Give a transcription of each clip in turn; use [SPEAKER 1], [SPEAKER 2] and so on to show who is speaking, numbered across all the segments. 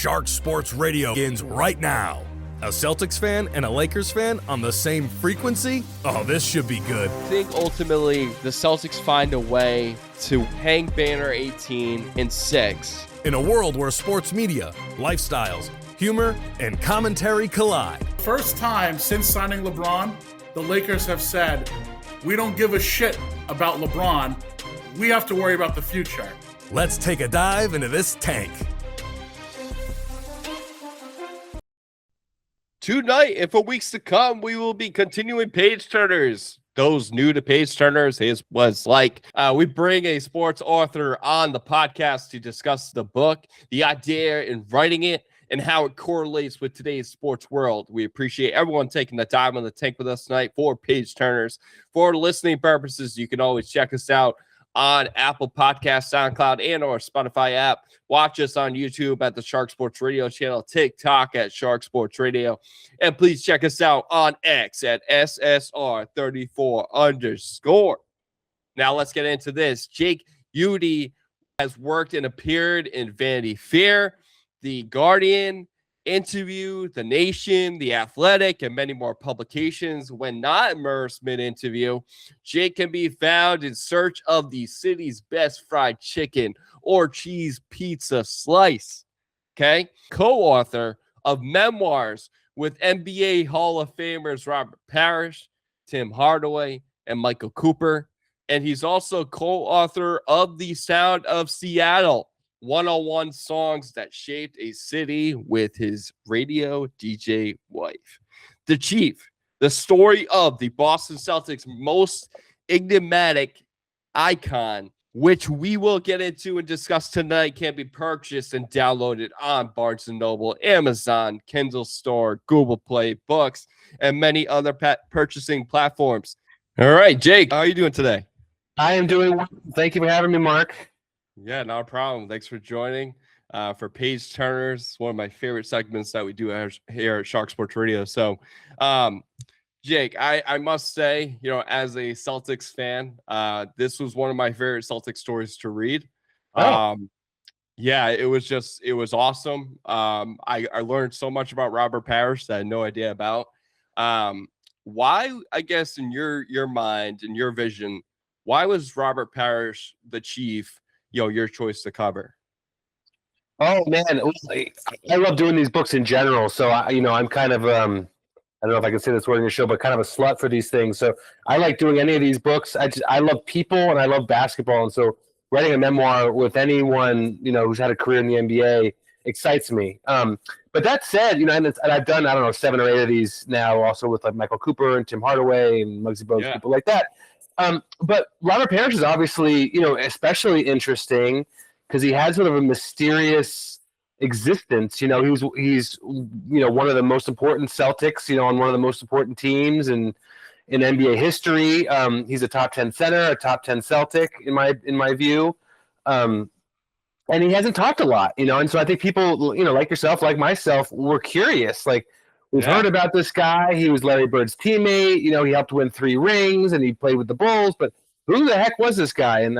[SPEAKER 1] Shark Sports Radio begins right now. A Celtics fan and a Lakers fan on the same frequency? Oh, this should be good.
[SPEAKER 2] I think ultimately the Celtics find a way to hang banner 18 in 6.
[SPEAKER 1] In a world where sports media, lifestyles, humor, and commentary collide.
[SPEAKER 3] First time since signing LeBron, the Lakers have said, we don't give a shit about LeBron. We have to worry about the future.
[SPEAKER 1] Let's take a dive into this tank.
[SPEAKER 2] Tonight and for weeks to come, we will be continuing Page Turners. Those new to Page Turners, we bring a sports author on the podcast to discuss the book, the idea in writing it, and how it correlates with today's sports world. We appreciate everyone taking the time on the tank with us tonight for Page Turners. For listening purposes, you can always check us out on Apple Podcasts, SoundCloud, and or Spotify app. Watch us on YouTube at the Shark Sports Radio channel, TikTok at Shark Sports Radio, and please check us out on X at SSR34_. Now let's get into this. Jake Uitti has worked and appeared in Vanity Fair, The Guardian, Interview, The Nation, The Athletic, and many more publications. When not immersed mid-interview, Jake can be found in search of the city's best fried chicken or cheese pizza slice. Okay? Co-author of memoirs with NBA Hall of Famers Robert Parish, Tim Hardaway, and Michael Cooper. And he's also co-author of The Sound of Seattle, 101 songs that shaped a city with his radio DJ wife. The Chief, the story of the Boston Celtics' most enigmatic icon, which we will get into and discuss tonight, can be purchased and downloaded on Barnes & Noble, Amazon, Kindle Store, Google Play Books, and many other purchasing platforms. All right, Jake, how are you doing today?
[SPEAKER 4] I am doing well. Thank you for having me, Mark.
[SPEAKER 2] Yeah, not a problem. Thanks for joining for Page Turners, one of my favorite segments that we do here at Shark Sports Radio. So, Jake, I must say, as a Celtics fan, this was one of my favorite Celtics stories to read. Yeah, it was awesome. I learned so much about Robert Parish that I had no idea about. Why, I guess, in your mind and your vision, why was Robert Parish the Chief, your choice to cover?
[SPEAKER 4] Oh man, I love doing these books in general. So I'm kind of I don't know if I can say this word in your show, but kind of a slut for these things. So I like doing any of these books. I love people and I love basketball, and so writing a memoir with anyone who's had a career in the NBA excites me. But that said, and I've done 7 or 8 of these now, also with like Michael Cooper and Tim Hardaway and Muggsy Bogues, people like that. But Robert Parish is obviously, especially interesting because he had sort of a mysterious existence. He's one of the most important Celtics, on one of the most important teams in NBA history. He's a top 10 center, a top 10 Celtic in my view. And he hasn't talked a lot, and so I think people, like yourself, like myself, were curious, like, we've heard about this guy. He was Larry Bird's teammate. He helped win 3 rings, and he played with the Bulls. But who the heck was this guy? And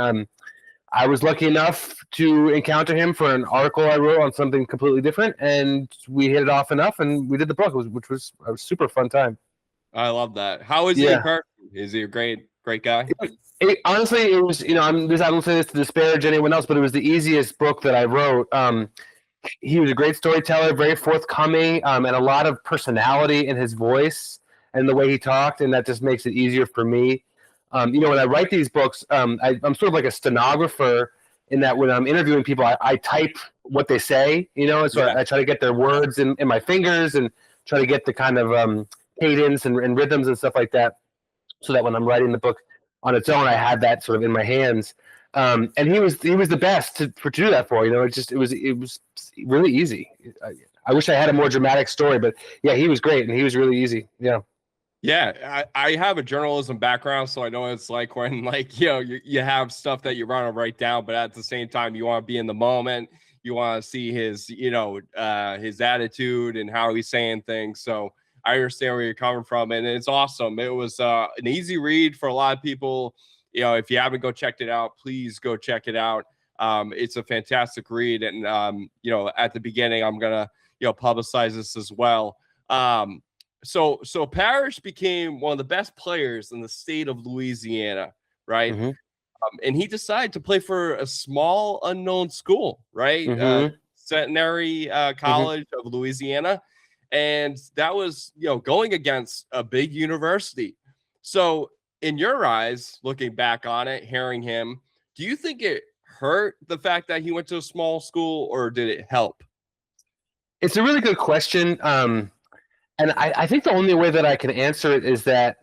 [SPEAKER 4] I was lucky enough to encounter him for an article I wrote on something completely different, and we hit it off enough, and we did the book, which was a super fun time.
[SPEAKER 2] I love that. How is he in person? Is he a great guy?
[SPEAKER 4] Honestly, it was. I don't say this to disparage anyone else, but it was the easiest book that I wrote. He was a great storyteller, very forthcoming, and a lot of personality in his voice and the way he talked, and that just makes it easier for me. When I write these books, I'm sort of like a stenographer in that when I'm interviewing people, I type what they say, and so I try to get their words in my fingers and try to get the kind of cadence and rhythms and stuff like that, so that when I'm writing the book on its own, I had that sort of in my hands. And he was the best to do that for. It was really easy. I wish I had a more dramatic story, but yeah, he was great and he was really easy. Yeah.
[SPEAKER 2] Yeah, I have a journalism background, so I know what it's like when you have stuff that you want to write down, but at the same time you want to be in the moment. You want to see his his attitude and how he's saying things. So I understand where you're coming from, and it's awesome. It was an easy read for a lot of people. If you haven't checked it out, please go check it out. It's a fantastic read. And, at the beginning, I'm going to, publicize this as well. So Parrish became one of the best players in the state of Louisiana, right?
[SPEAKER 4] Mm-hmm.
[SPEAKER 2] And he decided to play for a small unknown school, right?
[SPEAKER 4] Mm-hmm.
[SPEAKER 2] Centenary College of Louisiana. And that was, going against a big university. So in your eyes, looking back on it, hearing him, do you think it hurt the fact that he went to a small school, or did it help?
[SPEAKER 4] It's a really good question. And I think the only way that I can answer it is that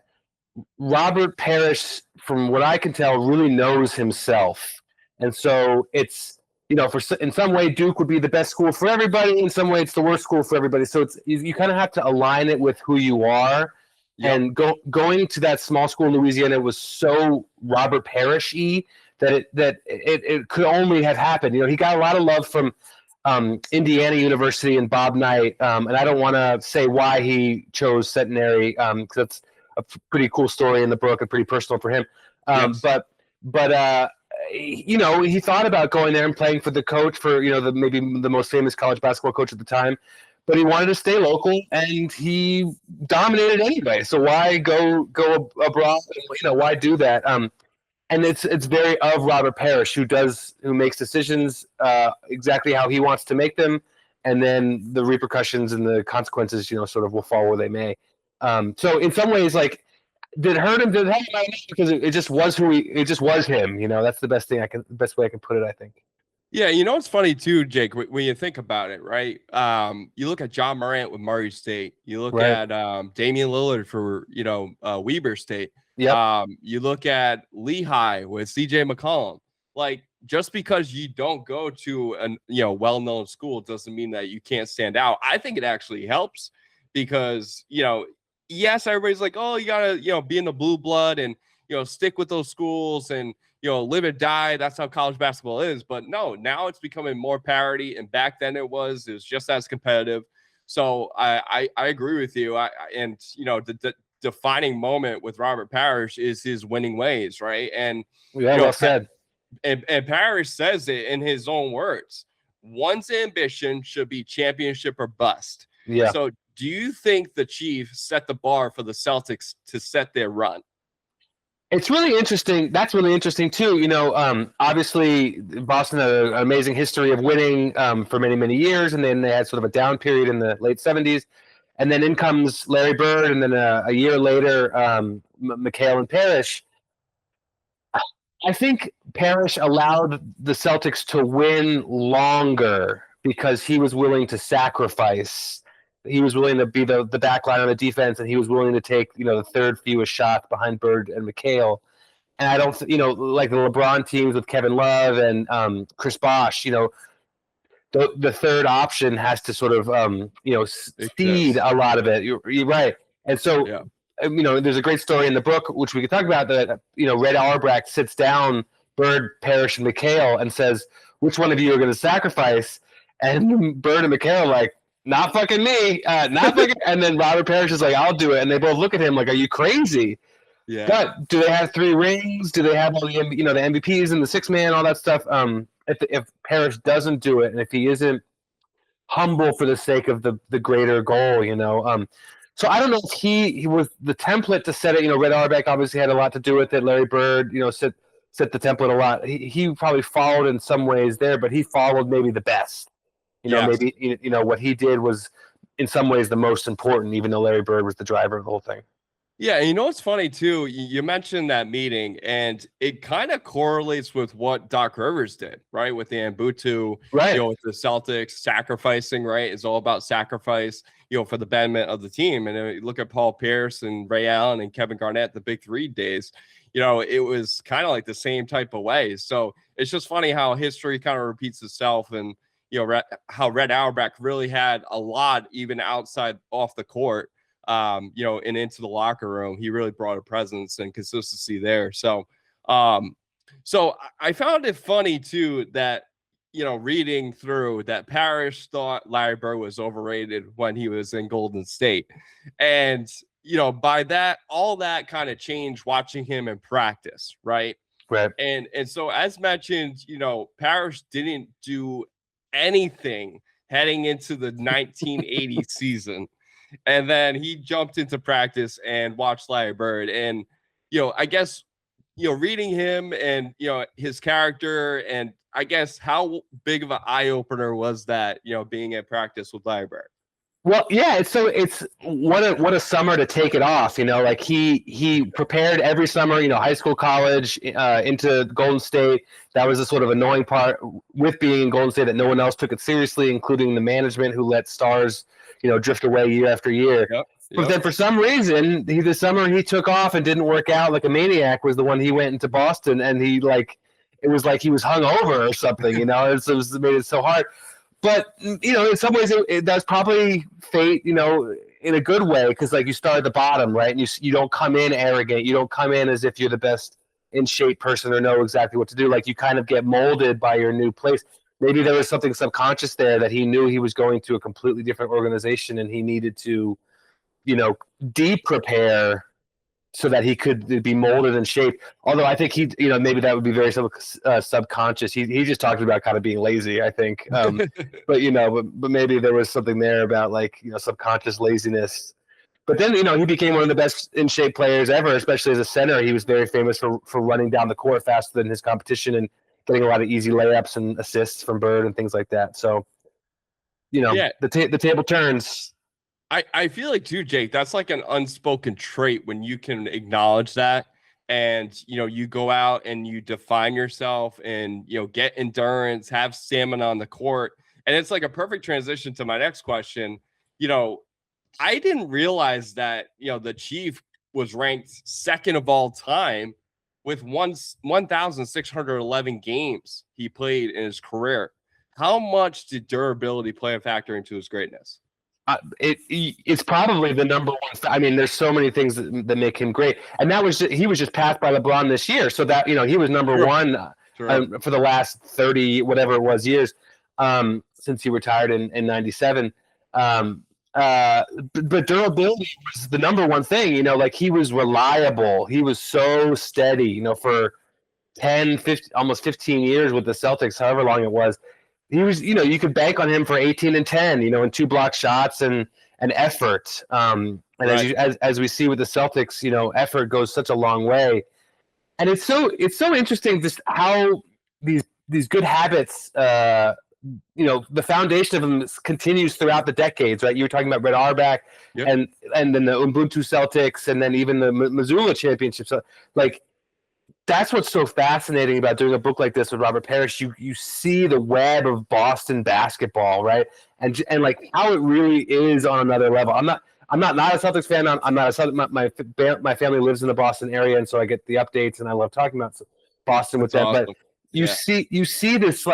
[SPEAKER 4] Robert Parrish, from what I can tell, really knows himself. And so it's, in some way, Duke would be the best school for everybody. In some way, it's the worst school for everybody. So you kind of have to align it with who you are. Yep. And going to that small school in Louisiana was so Robert Parrish-y that it could only have happened. He got a lot of love from Indiana University and Bob Knight. And I don't want to say why he chose Centenary, because that's a pretty cool story in the book and pretty personal for him.
[SPEAKER 2] Yes.
[SPEAKER 4] But he thought about going there and playing for the coach, for maybe the most famous college basketball coach at the time, but he wanted to stay local, and he dominated anyway. So why go abroad? And, why do that? And it's very of Robert Parrish, who makes decisions exactly how he wants to make them, and then the repercussions and the consequences, sort of will fall where they may. So in some ways, like, did it hurt him? Did it help him? Because it just was it just was him. That's the best way I can put it, I think.
[SPEAKER 2] Yeah, it's funny too, Jake, when you think about it, right? You look at John Morant with Murray State. You look at Damian Lillard for Weber State.
[SPEAKER 4] Yep.
[SPEAKER 2] You look at Lehigh with CJ McCollum. Like, just because you don't go to a well-known school doesn't mean that you can't stand out. I think it actually helps because yes, everybody's like, oh, you gotta be in the blue blood and stick with those schools and live or die. That's how college basketball is. But no, now it's becoming more parity, and back then it was just as competitive. So I agree with you. The defining moment with Robert Parrish is his winning ways, right? And
[SPEAKER 4] well said.
[SPEAKER 2] And Parrish says it in his own words: one's ambition should be championship or bust.
[SPEAKER 4] Yeah.
[SPEAKER 2] So do you think the Chief set the bar for the Celtics to set their run?
[SPEAKER 4] It's really interesting. That's really interesting too. Obviously Boston had an amazing history of winning for many, many years, and then they had sort of a down period in the late 70s. And then in comes Larry Bird, and then a year later, McHale and Parrish. I think Parrish allowed the Celtics to win longer because he was willing to sacrifice. He was willing to be the backline on the defense, and he was willing to take the third fewest shots behind Bird and McHale. And I don't like the LeBron teams with Kevin Love and Chris Bosh. The third option has to sort of cede a lot of it. You're right, and so there's a great story in the book which we could talk about that. Red Auerbach sits down Bird, Parrish, and McHale and says, "Which one of you are going to sacrifice?" And Bird and McHale are like, "Not fucking me, not fucking." And then Robert Parrish is like, "I'll do it." And they both look at him like, "Are you crazy?"
[SPEAKER 2] Yeah.
[SPEAKER 4] But do they have 3 rings? Do they have all the the MVPs and the 6-man, all that stuff? If Parrish doesn't do it, and if he isn't humble for the sake of the greater goal, so I don't know if he was the template to set it. Red Auerbach obviously had a lot to do with it. Larry Bird, set the template a lot. He probably followed in some ways there, but he followed maybe the best. Maybe what he did was in some ways the most important, even though Larry Bird was the driver of the whole thing.
[SPEAKER 2] Yeah, and what's funny too, you mentioned that meeting, and it kind of correlates with what Doc Rivers did, right? With the Ambutu,
[SPEAKER 4] right?
[SPEAKER 2] With the Celtics sacrificing, right? It's all about sacrifice, for the betterment of the team. And you look at Paul Pierce and Ray Allen and Kevin Garnett, the Big 3 days. It was kind of like the same type of way. So it's just funny how history kind of repeats itself, and how Red Auerbach really had a lot, even outside off the court. And into the locker room, he really brought a presence and consistency there. So I found it funny too that, reading through that, Parrish thought Larry Bird was overrated when he was in Golden State. And, by that, all that kind of changed watching him in practice. Right.
[SPEAKER 4] Right.
[SPEAKER 2] And so, as mentioned, Parrish didn't do anything heading into the 1980 season. And then he jumped into practice and watched Larry Bird. And, I guess, reading him and, his character, and I guess how big of an eye opener was that, being at practice with Larry Bird?
[SPEAKER 4] Well, yeah, it's what a summer to take it off. Like he prepared every summer, high school, college, into Golden State. That was the sort of annoying part with being in Golden State, that no one else took it seriously, including the management, who let stars, drift away year after year.
[SPEAKER 2] Yep.
[SPEAKER 4] But then for some reason, the summer he took off and didn't work out like a maniac was the one he went into Boston, and it was like he was hungover or something. It made it so hard. But, in some ways, that's probably fate, in a good way, because, you start at the bottom, right? And you don't come in arrogant. You don't come in as if you're the best in shape person or know exactly what to do. You kind of get molded by your new place. Maybe there was something subconscious there that he knew he was going to a completely different organization, and he needed to, de-prepare so that he could be molded and shaped. Although I think maybe that would be very subconscious. He just talked about kind of being lazy, I think. But maybe there was something there about subconscious laziness. But then, he became one of the best in shape players ever, especially as a center. He was very famous for running down the court faster than his competition and getting a lot of easy layups and assists from Bird and things like that. So, the table turns.
[SPEAKER 2] I feel like too, Jake, that's like an unspoken trait when you can acknowledge that, and you go out and you define yourself and get endurance, have stamina on the court. And it's like a perfect transition to my next question. I didn't realize that the Chief was ranked second of all time with 1,611 games he played in his career. How much did durability play a factor into his greatness?
[SPEAKER 4] It's probably the number one. I mean, there's so many things that make him great, and he was just passed by LeBron this year, so that he was number one for the last 30 whatever it was years, since he retired in '97. But durability was the number one thing. He was reliable. He was so steady. For 10, 15, almost 15 years with the Celtics, however long it was. He was, you could bank on him for 18 and 10, and 2 block shots and effort. And right. as we see with the Celtics, effort goes such a long way. And it's so interesting just how these good habits, the foundation of them continues throughout the decades, right? You were talking about Red Auerbach, yep. and then the Ubuntu Celtics, and then even the Missoula championship. So, that's what's so fascinating about doing a book like this with Robert Parrish. You see the web of Boston basketball, right? And how it really is on another level. I'm not a Celtics fan. I'm not a Celtics. My family lives in the Boston area, and so I get the updates, and I love talking about Boston with them. Awesome. But you see this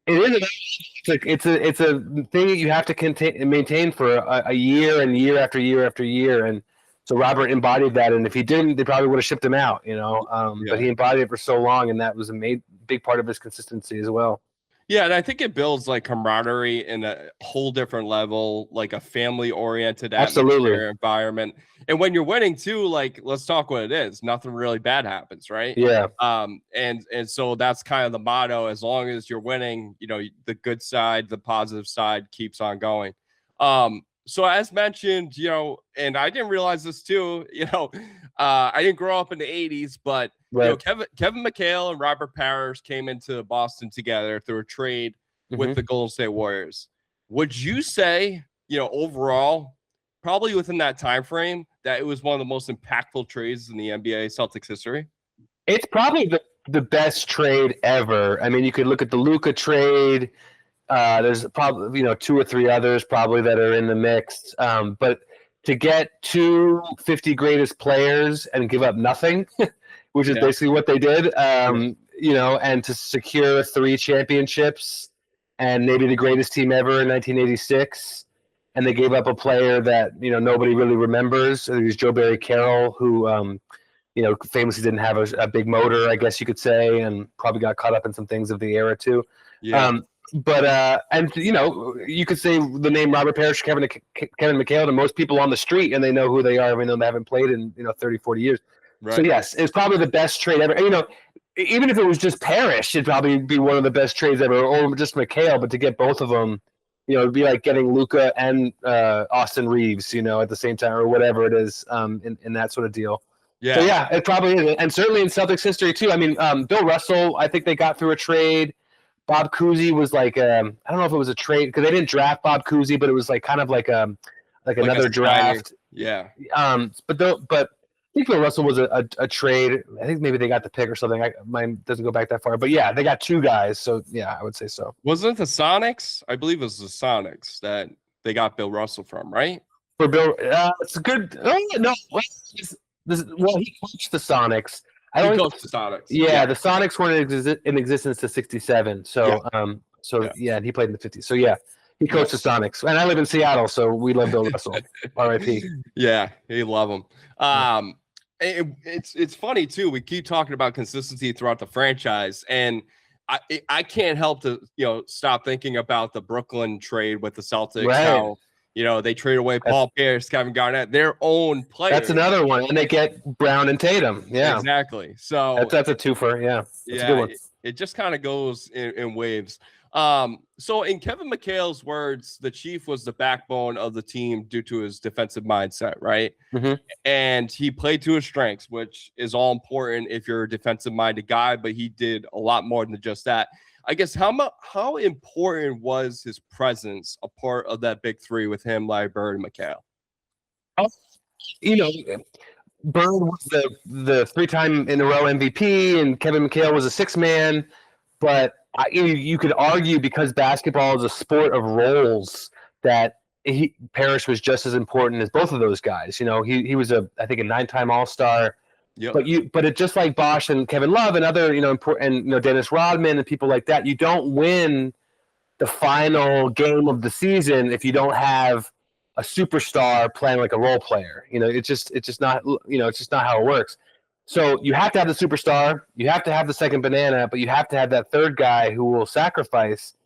[SPEAKER 4] it's a thing that you have to maintain for a year and year after year after year. And so Robert embodied that, and if he didn't, they probably would have shipped him out, But he embodied it for so long, and that was a big part of his consistency as well.
[SPEAKER 2] Yeah, and I think it builds camaraderie in a whole different level, like a family-oriented environment. And when you're winning too, let's talk what it is. Nothing really bad happens, right?
[SPEAKER 4] Yeah.
[SPEAKER 2] And so that's kind of the motto. As long as you're winning, the good side, the positive side keeps on going. So as mentioned, and I didn't realize this too, I didn't grow up in the 80s, but right. Kevin McHale and Robert Parrish came into Boston together through a trade with the Golden State Warriors. Would you say, overall, probably within that time frame, that it was one of the most impactful trades in the NBA Celtics history?
[SPEAKER 4] It's probably the best trade ever. I mean, you could look at the Luka trade. There's probably 2 or 3 others probably that are in the mix, but to get 2 50 greatest players and give up nothing, which is basically what they did, and to secure 3 championships and maybe the greatest team ever in 1986, and they gave up a player that nobody really remembers. It was Joe Barry Carroll, who famously didn't have a big motor, I guess you could say, and probably got caught up in some things of the era too.
[SPEAKER 2] Yeah.
[SPEAKER 4] But you could say the name Robert Parrish, Kevin McHale to most people on the street, and they know who they are, even though they haven't played in 30, 40 years.
[SPEAKER 2] Right.
[SPEAKER 4] So yes, it's probably the best trade ever. You know, even if it was just Parrish, it'd probably be one of the best trades ever, or just McHale. But to get both of them, you know, it'd be like getting Luka and Austin Reeves, you know, at the same time, or whatever it is, in that sort of deal.
[SPEAKER 2] Yeah.
[SPEAKER 4] So yeah, it probably is, and certainly in Celtics history too. I mean, Bill Russell, I think they got through a trade. Bob Cousy was like, I don't know if it was a trade because they didn't draft Bob Cousy, but it was like kind of like another draft.
[SPEAKER 2] Yeah.
[SPEAKER 4] But I think Bill Russell was a trade. I think maybe they got the pick or something. Mine doesn't go back that far, but yeah, they got two guys. So yeah, I would say so.
[SPEAKER 2] Wasn't it the Sonics? I believe it was the Sonics that they got Bill Russell from, right?
[SPEAKER 4] For Bill, it's a good. Oh, no, well, he coached the Sonics.
[SPEAKER 2] He coached the Sonics.
[SPEAKER 4] Yeah, the Sonics weren't in existence to '67. So, yeah, and he played in the '50s. So yeah, he coached the Sonics, and I live in Seattle, so we love Bill Russell. R.I.P.
[SPEAKER 2] Yeah, he love him. It's funny too. We keep talking about consistency throughout the franchise, and I can't help to stop thinking about the Brooklyn trade with the Celtics.
[SPEAKER 4] Right.
[SPEAKER 2] How they trade away Paul Pierce, Kevin Garnett, their own players.
[SPEAKER 4] That's another one, and they get Brown and Tatum. Yeah,
[SPEAKER 2] exactly. So
[SPEAKER 4] that's a twofer. Yeah, that's a good one.
[SPEAKER 2] It just kind of goes in waves. So in Kevin McHale's words, the Chief was the backbone of the team due to his defensive mindset, right?
[SPEAKER 4] Mm-hmm.
[SPEAKER 2] And he played to his strengths, which is all important if you're a defensive-minded guy, but he did a lot more than just that. I guess how important was his presence a part of that big three with him, Larry Bird, and McHale?
[SPEAKER 4] Bird was the 3-time in a row MVP, and Kevin McHale was a 6-man. But you could argue because basketball is a sport of roles that Parrish was just as important as both of those guys. You know, he was I think a 9-time All-Star. Yep. But it just like Bosh and Kevin Love and other important Dennis Rodman and people like that, you don't win the final game of the season if you don't have a superstar playing like a role player. It's just not how it works. So you have to have the superstar, you have to have the second banana, but you have to have that third guy who will sacrifice.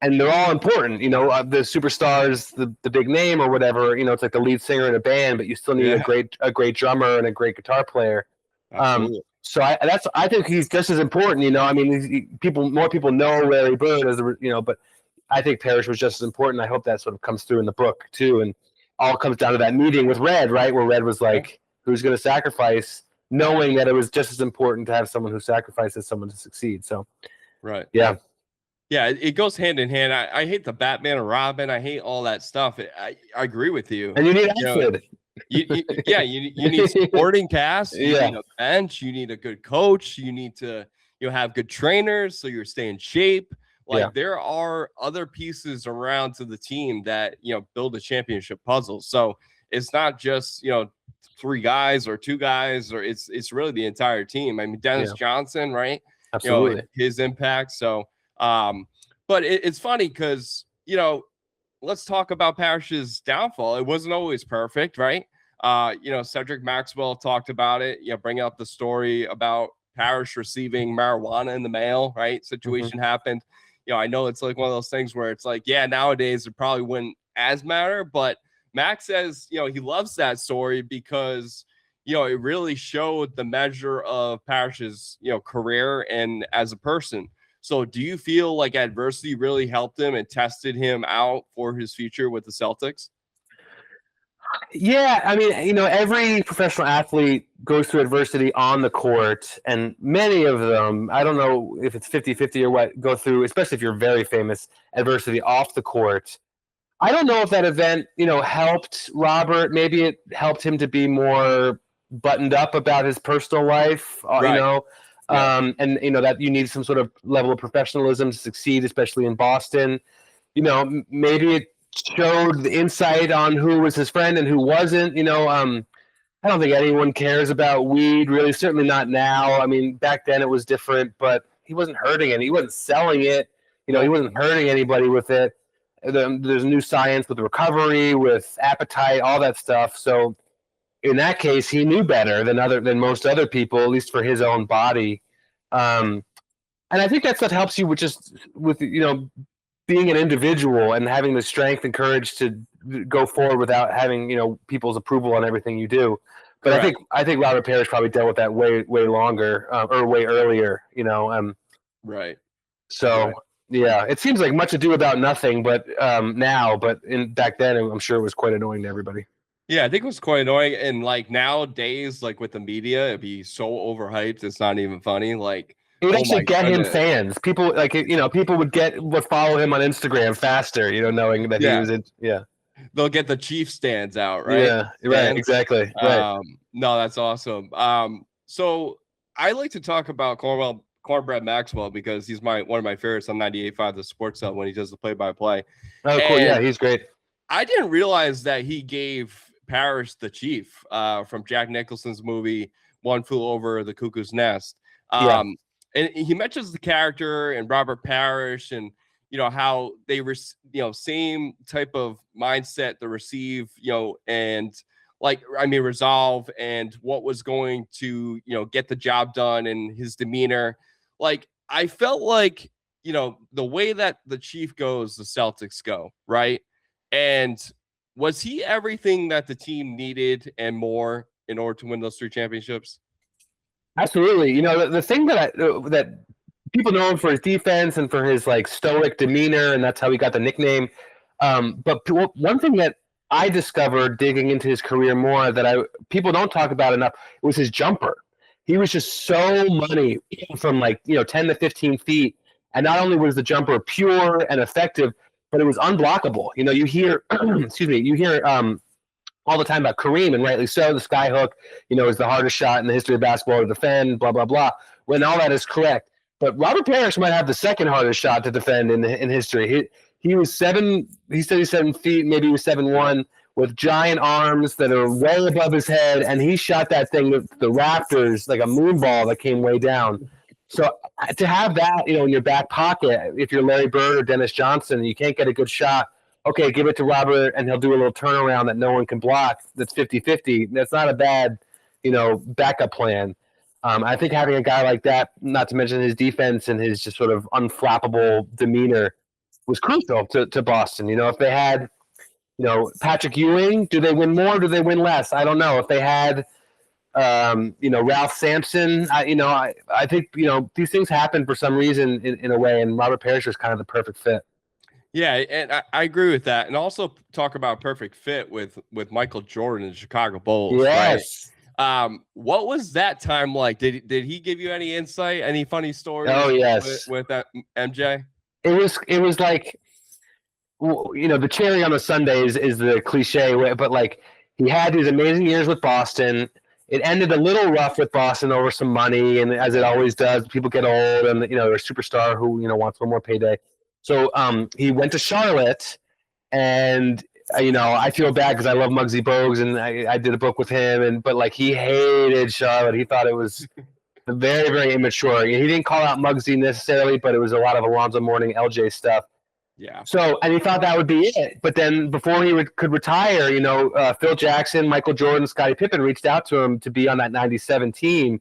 [SPEAKER 4] And they're all important. The superstars, the big name or whatever. It's like the lead singer in a band, but you still need a great drummer and a great guitar player. So I think he's just as important. I mean, more people know Larry Bird as but I think Parrish was just as important. I hope that sort of comes through in the book too, and all comes down to that meeting with Red, right, where Red was like, "Who's going to sacrifice?" Knowing that it was just as important to have someone who sacrifices someone to succeed. So,
[SPEAKER 2] right,
[SPEAKER 4] yeah.
[SPEAKER 2] Yeah, it goes hand in hand. I hate the Batman and Robin. I hate all that stuff. I agree with you.
[SPEAKER 4] And you need Alfred.
[SPEAKER 2] You need supporting cast. You need a bench. You need a good coach. You need to have good trainers so you're staying in shape. There are other pieces around to the team that build a championship puzzle. So it's not just 3 guys or 2 guys, or it's really the entire team. I mean, Dennis Johnson, right?
[SPEAKER 4] Absolutely,
[SPEAKER 2] his impact. So. But it's funny because let's talk about Parrish's downfall. It wasn't always perfect, right? Cedric Maxwell talked about it. Bring up the story about Parrish receiving marijuana in the mail, right? Situation happened. I know it's like one of those things where it's like, nowadays it probably wouldn't as matter, but Max says he loves that story because it really showed the measure of Parrish's career and as a person. So do you feel like adversity really helped him and tested him out for his future with the Celtics?
[SPEAKER 4] Yeah, I mean, every professional athlete goes through adversity on the court, and many of them, I don't know if it's 50-50 or what, go through, especially if you're very famous, adversity off the court. I don't know if that event, helped Robert. Maybe it helped him to be more buttoned up about his personal life,
[SPEAKER 2] right.
[SPEAKER 4] And that you need some sort of level of professionalism to succeed, especially in Boston. Maybe it showed the insight on who was his friend and who wasn't. I don't think anyone cares about weed, really. Certainly not now. I mean, back then it was different, but he wasn't hurting it. He wasn't selling it. He wasn't hurting anybody with it. There's new science with recovery, with appetite, all that stuff. So in that case, he knew better than most other people, at least for his own body. And I think that's what helps you with being an individual and having the strength and courage to go forward without having people's approval on everything you do. But
[SPEAKER 2] Correct.
[SPEAKER 4] I think Robert Parrish probably dealt with that way longer or way earlier.
[SPEAKER 2] Right.
[SPEAKER 4] So
[SPEAKER 2] Right.
[SPEAKER 4] yeah, it seems like much ado about nothing, but now, but back then, I'm sure it was quite annoying to everybody.
[SPEAKER 2] Yeah, I think it was quite annoying. And like nowadays, like with the media, it'd be so overhyped. It's not even funny. Like,
[SPEAKER 4] It would
[SPEAKER 2] oh
[SPEAKER 4] actually
[SPEAKER 2] my
[SPEAKER 4] get him
[SPEAKER 2] goodness.
[SPEAKER 4] fans. People people would follow him on Instagram faster, knowing that he
[SPEAKER 2] Yeah.
[SPEAKER 4] was in. Yeah,
[SPEAKER 2] They'll get the Chief stands out, right?
[SPEAKER 4] yeah, right,
[SPEAKER 2] Fans.
[SPEAKER 4] exactly, right.
[SPEAKER 2] No, that's awesome. So I like to talk about Cornbread Maxwell because he's one of my favorites on 98.5 The Sports Cell when he does the play-by-play.
[SPEAKER 4] Oh, cool.
[SPEAKER 2] And
[SPEAKER 4] Yeah, he's great.
[SPEAKER 2] I didn't realize that he gave Parish the Chief from Jack Nicholson's movie One Flew Over the Cuckoo's Nest.
[SPEAKER 4] Yeah.
[SPEAKER 2] And he mentions the character and Robert Parish and how they same type of mindset to receive, and resolve and what was going to, get the job done and his demeanor. Like, I felt like, the way that the Chief goes, the Celtics go, right? And was he everything that the team needed and more in order to win those 3 championships?
[SPEAKER 4] Absolutely. The thing that people know him for his defense and for his like stoic demeanor, and that's how he got the nickname. But one thing that I discovered digging into his career more that people don't talk about enough was his jumper. He was just so money from 10 to 15 feet, and not only was the jumper pure and effective, but it was unblockable. You hear, excuse me, all the time about Kareem, and rightly so. The sky hook, is the hardest shot in the history of basketball to defend, blah, blah, blah. When all that is correct. But Robert Parrish might have the second hardest shot to defend in history. He was he said he's 7 feet, maybe he was 7'1", with giant arms that are way above his head, and he shot that thing with the Raptors like a moon ball that came way down. So to have that, in your back pocket, if you're Larry Bird or Dennis Johnson, and you can't get a good shot, okay, give it to Robert, and he'll do a little turnaround that no one can block. That's 50-50. That's not a bad, backup plan. I think having a guy like that, not to mention his defense and his just sort of unflappable demeanor, was crucial to Boston. If they had, Patrick Ewing, do they win more? Do they win less? I don't know. If they had, Ralph Sampson, I think, these things happen for some reason in a way, and Robert Parrish was kind of the perfect fit.
[SPEAKER 2] Yeah, and I agree with that. And also talk about perfect fit with Michael Jordan and the Chicago Bulls.
[SPEAKER 4] Yes.
[SPEAKER 2] Right? What was that time like? Did he give you any insight, any funny stories?
[SPEAKER 4] Oh, yes.
[SPEAKER 2] With that MJ?
[SPEAKER 4] It was like, the cherry on the sundae is the cliche, but like he had these amazing years with Boston. It ended a little rough with Boston over some money, and as it always does, people get old, and they're a superstar who wants one more payday. So he went to Charlotte, and I feel bad because I love Muggsy Bogues, and I did a book with him, but like he hated Charlotte. He thought it was very, very immature. He didn't call out Muggsy necessarily, but it was a lot of Alonzo Mourning, LJ stuff.
[SPEAKER 2] Yeah.
[SPEAKER 4] So, and he thought that would be it. But then before he could retire, Phil Jackson, Michael Jordan, Scottie Pippen reached out to him to be on that 97 team.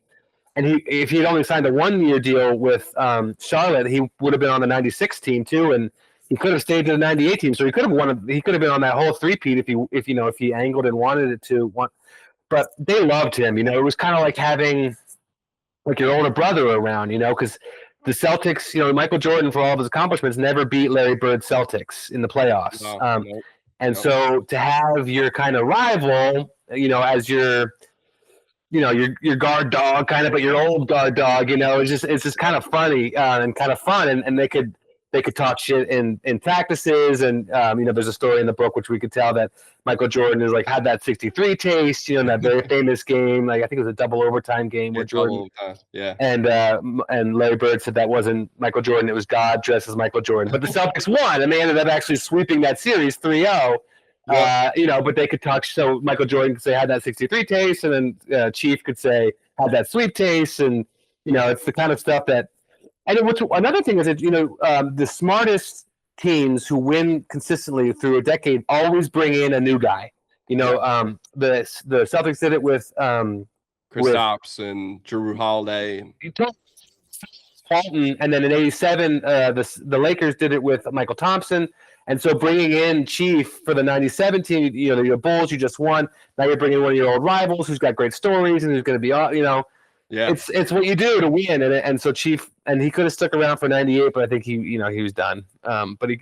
[SPEAKER 4] And if he had only signed a 1-year deal with Charlotte, he would have been on the 96 team too. And he could have stayed to the 98 team. So he could have won. He could have been on that whole three-peat if he angled and wanted it to. But they loved him. It was kind of like having like your older brother around, because the Celtics, Michael Jordan, for all of his accomplishments, never beat Larry Bird's Celtics in the playoffs. So to have your kind of rival, as your guard dog kind of, but your old guard dog, it's just kind of funny and kind of fun. And they could talk shit in practices. And, there's a story in the book, which we could tell that Michael Jordan is like had that 63 taste, in that very famous game. Like I think it was a double overtime game where Jordan, and Larry Bird said that wasn't Michael Jordan. It was God dressed as Michael Jordan, but the Celtics won and they ended up actually sweeping that series 3-0. But they could talk. So Michael Jordan could say had that 63 taste, and then Chief could say had that sweep taste, and it's the kind of stuff that. And another thing is that the smartest teams who win consistently through a decade always bring in a new guy. The Celtics did it with
[SPEAKER 2] Kristaps and Jrue Holiday.
[SPEAKER 4] Walton, and then in '87, the Lakers did it with Michael Thompson, And so bringing in Chief for the 97 team, you know, your Bulls, you just won. Now you're bringing one of your old rivals who's got great stories and who's going to be, you know, it's what you do to win. And so Chief, and he could have stuck around for 98, but I think he was done. But he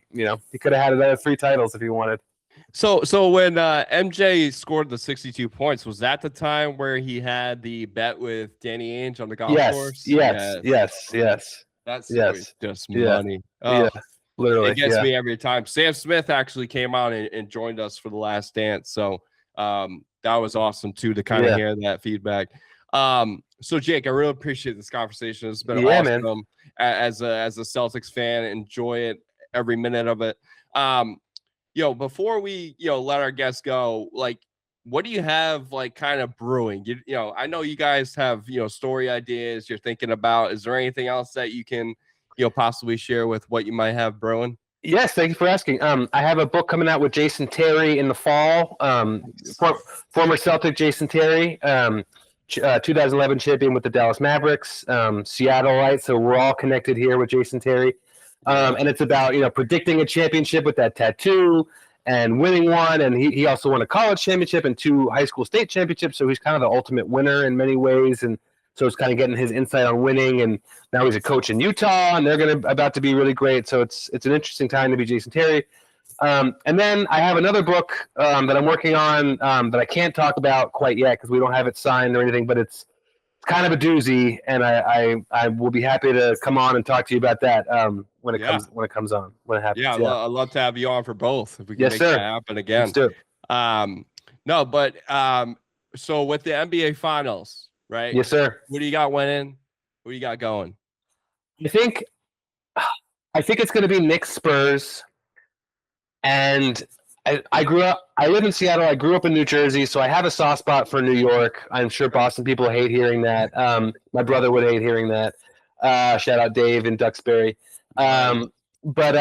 [SPEAKER 4] could have had another 3 titles if he wanted.
[SPEAKER 2] So when MJ scored the 62 points, was that the time where he had the bet with Danny Ainge on the golf course?
[SPEAKER 4] Yes.
[SPEAKER 2] That's just money.
[SPEAKER 4] Yeah, literally.
[SPEAKER 2] It gets me every time. Sam Smith actually came out and joined us for the Last Dance. So that was awesome too to kind of hear that feedback. So Jake, I really appreciate this conversation. It's been awesome. Man. As a Celtics fan, enjoy it every minute of it. Before we, let our guests go, like, what do you have like kind of brewing? I know you guys have, story ideas you're thinking about. Is there anything else that you can, possibly share with what you might have brewing?
[SPEAKER 4] Yes, thank you for asking. I have a book coming out with Jason Terry in the fall. Former Celtic Jason Terry, 2011 champion with the Dallas Mavericks, Seattle, so we're all connected here with Jason Terry. And it's about, predicting a championship with that tattoo and winning one. And he also won a college championship and 2 high school state championships. So he's kind of the ultimate winner in many ways. And so it's kind of getting his insight on winning. And now he's a coach in Utah and they're about to be really great. So it's an interesting time to be Jason Terry. And then I have another book that I'm working on that I can't talk about quite yet because we don't have it signed or anything, but it's kind of a doozy, and I will be happy to come on and talk to you about that when it happens.
[SPEAKER 2] Yeah, I'd love to have you on for both if we can make that happen again.
[SPEAKER 4] Let's do it.
[SPEAKER 2] So with the NBA Finals, right?
[SPEAKER 4] Yes, sir.
[SPEAKER 2] What do you got winning? What do you got going?
[SPEAKER 4] I think it's going to be Knicks Spurs, and I live in Seattle. I grew up in New Jersey, so I have a soft spot for New York. I'm sure Boston people hate hearing that. My brother would hate hearing that. Shout out Dave in Duxbury. But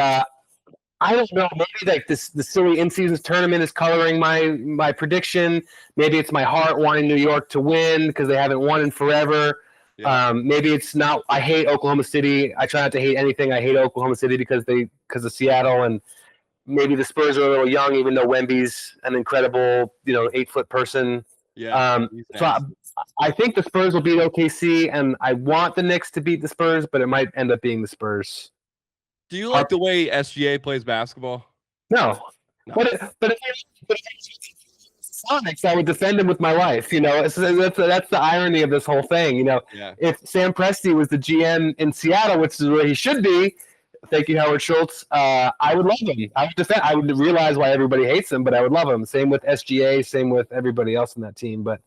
[SPEAKER 4] I don't know. Maybe like the silly in-season tournament is coloring my prediction. Maybe it's my heart wanting New York to win because they haven't won in forever. Yeah. Maybe it's not. I hate Oklahoma City. I try not to hate anything. I hate Oklahoma City because of Seattle, and maybe the Spurs are a little young, even though Wemby's an incredible, 8-foot person.
[SPEAKER 2] Yeah.
[SPEAKER 4] So I think the Spurs will beat OKC, and I want the Knicks to beat the Spurs, but it might end up being the Spurs.
[SPEAKER 2] Do you like the way SGA plays basketball?
[SPEAKER 4] No. But if Sonics, I would defend him with my life. That's the irony of this whole thing. If Sam Presti was the GM in Seattle, which is where he should be, thank you, Howard Schultz, I would love him. I would defend. I would realize why everybody hates him, but I would love him. Same with SGA, same with everybody else in that team. But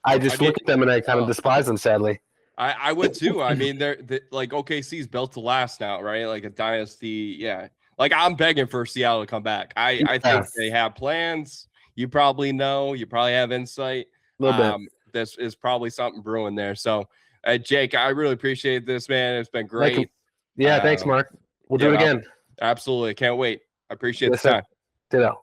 [SPEAKER 4] I just look at them and I kind of despise them, sadly.
[SPEAKER 2] I would too. I mean, they're like OKC's built to last now, right? Like a dynasty. Yeah. Like I'm begging for Seattle to come back. I think they have plans. You probably know. You probably have insight.
[SPEAKER 4] A little bit.
[SPEAKER 2] This is probably something brewing there. So, Jake, I really appreciate this, man. It's been great.
[SPEAKER 4] Yeah, thanks, Mark. We'll do it again.
[SPEAKER 2] Absolutely. Can't wait. I appreciate the time.
[SPEAKER 4] Ditto.